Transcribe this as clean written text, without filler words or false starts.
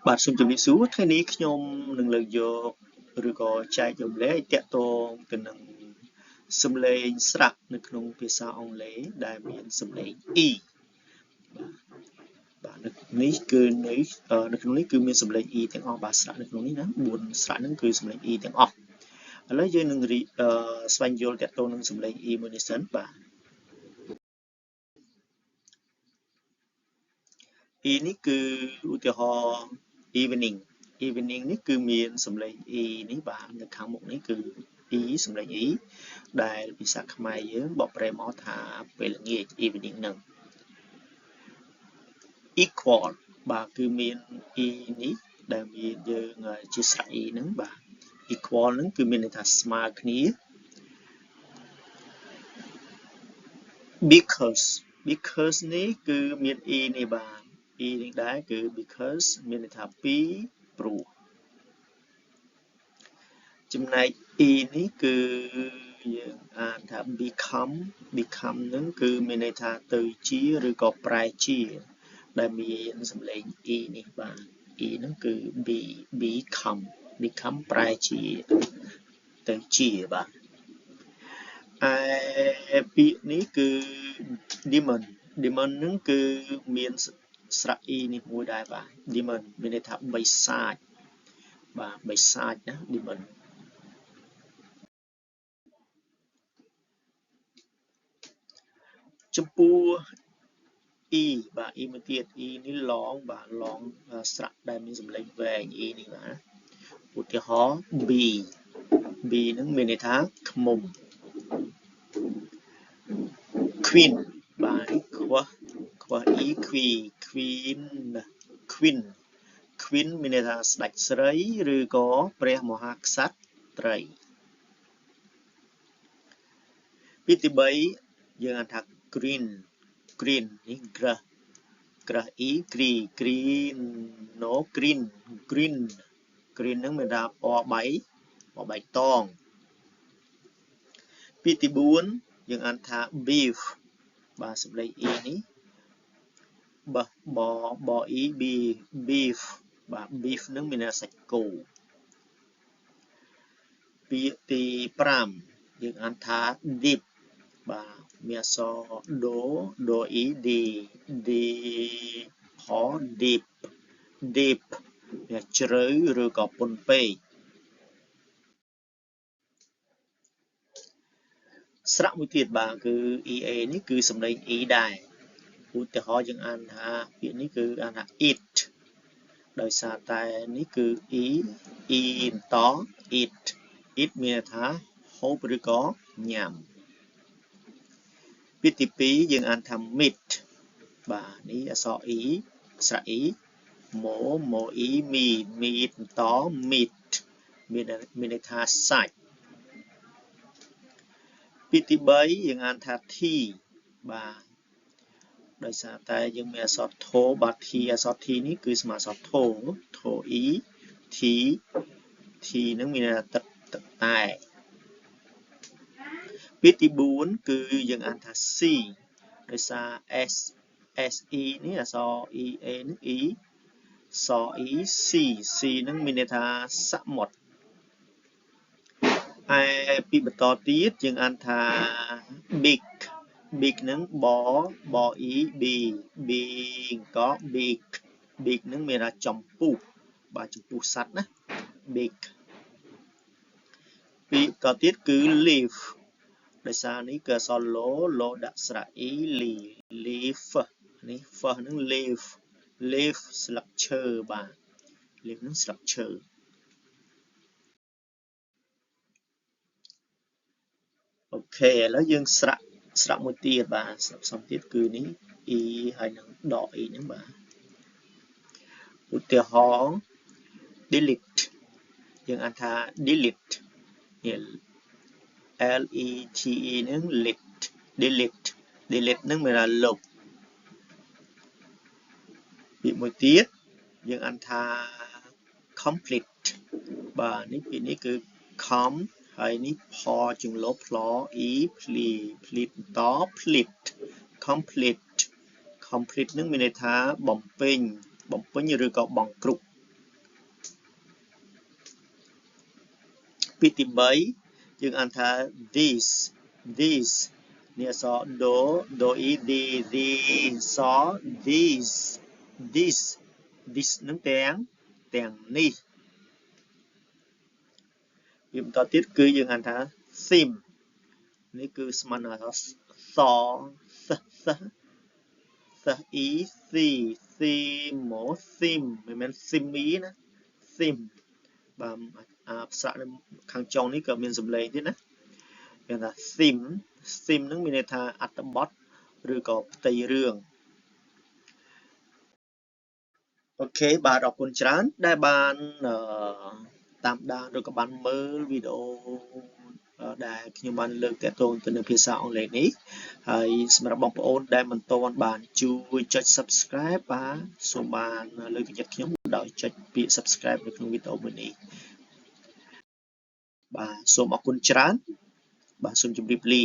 បាទសូមជម្រាបសួរថ្ងៃនេះខ្ញុំនឹងលើកយកឬក៏ចែករំលែកទាក់ទងទៅនឹងសំឡេងស្រៈនៅក្នុងភាសាអង់គ្លេសដែលមានសំឡេង e បាទនៅនេះគឺនៅក្នុងនេះគឺមានសំឡេង e ទាំងអស់បាទស្រៈនៅក្នុងនេះណា4ស្រៈហ្នឹងគឺសំឡេង e ទាំងអស់ឥឡូវយើងនឹងស្វែងយល់ទាក់ទងនឹងសំឡេង e មួយនេះសិនបាទ e នេះគឺឧទាហរណ៍ evening នេះគឺមានសំឡេង e នេះបាទនៅខាងមុខនេះគឺ e សំឡេង e ដែលភាសាខ្មែរយើងបកប្រែមកថាពេលល្ងាច evening ហ្នឹង equal បាទគឺមាន e នេះដែលមានយើងជាស្រៈ e ហ្នឹងបាទ equal ហ្នឹងគឺមានន័យថាស្មើគ្នា because នេះគឺមាន e នេះបាទ e នេះដែរគឺ because មានន័យថាពីព្រោះចំណែក e នេះគឺយើងអានថា become ហ្នឹងគឺមានន័យថាទៅជាឬក៏ប្រែជាដែលមានសំឡេង e នេះបាទ e ហ្នឹងគឺ become ប្រែជាទៅជាបាទពាក្យនេះគឺ demon ហ្នឹងគឺមានស្រៈ e នេះមួយដែរបាទ demon មានន័យថាបិសាចបាទបិសាចណា demon ចំពោះ e បាទ e មួយទៀត e នេះ long បាទ long ស្រៈដែលមានសំឡេងវែង e នេះបាទឧទាហរណ៍ b ហ្នឹងមានន័យថាឃ្មុំ queen បាទខ្វះ e queen មានន័យថាស្ដេចស្រីឬក៏ព្រះមហាក្សត្រី ពាក្យទី3យើងអានថា green នេះក្រាស់ e green ហ្នឹងមានថាពណ៌បៃតងពាក្យទី4យើងអានថា beef បាទសំឡេង e នេះប e beef បាទ beef ហ្នឹងមានន័យថាសាច់គោពាក្យទី5យើងអានថា deep បាទមានអក្សរដូ e d ផ deep មានជ្រៅឬក៏ពន់ពេកស្រៈមួយទៀតបាទគឺ ea នេះគឺសំឡេង e ដែរឧទាហរណ៍យើងអានថាពាក្យនេះគឺអានថា eat ដោយសារតែនេះគឺ e បន្ត eat មានថាហូបឬក៏ញ៉ាំពាក្យទី2យើងអានថា meat បាទនេះអក្សរ e ស្រៈ e ម៉ូ e មីតបន្ត meat មានន័យថាសាច់ពាក្យទី3យើងអានថា tea បាទដោយសារតែយើងមានអក្សរធោបាទ tea អក្សរ t នេះគឺស្មើអក្សរធោ e tea នឹងមានន័យថាទឹកតែពាក្យទី4គឺយើងអានថា sea ដោយសារ se នេះអក្សរ ea នេះ e ស e sea នឹងមានន័យថាសមុទ្រពីបន្តទៀតយើងអានថា big ហ្នឹងប e b ក big ហ្នឹងមានថាចំពុះបាទចំពុះសត្វណា big ពីបន្តទៀតគឺ leaf ដោយសារនេះគឺអក្សរឡដាក់ស្រៈ e leaf នេះ ហ្នឹង leaf ស្លឹកឈើបាទ leaf ហ្នឹងស្លឹកឈើអូខេឥឡូវយើងស្រៈមួយទៀតបាទស្រៈផ្សំទៀតគឺនេះ e ហើយនឹងដក e ហ្នឹងបាទឧទាហរណ៍ delete យើងអានថា delete lete ហ្នឹង delete ហ្នឹងមានថាលុបពាក្យមួយទៀតយើងអានថា complete បាទនេះពាក្យនេះគឺ com ហើយនេះផជាងលបផ្ល e pleat បន្ត complete នឹងមានន័យថាបំពេញឬក៏បង់គ្រប់ ពាក្យទី3យើងអានថា this នេះអក្សរដូអ៊ី this ស this នឹងទាំងនេះវាបន្តទៀតគឺយើងអានថា sim នេះគឺស្មើនឹងអក្សរសសអ៊ី sim មិនមែន simi ណា sim បាទផ្សាកនៅខាងចុងនេះក៏មានសំឡេងទៀតណាគេថា sim នឹងមានន័យថាអត្ថបទឬក៏ផ្ទៃរឿងអូខេបាទអរគុណច្រើនដែលបានតាមដានឬក៏បានមើលវីដេអូដែលខ្ញុំបានលើកទាក់ទងទៅនឹងភាសាអង់គ្លេសនេះហើយសម្រាប់បងប្អូនដែលមិនទាន់បានជួយចុច Subscribe បាទសូមបានលើកទឹកចិត្តខ្ញុំដោយចុចពាក្យ Subscribe នៅក្នុងវីដេអូមួយនេះបាទសូមអរគុណច្រើនបាទសូមជម្រាបលា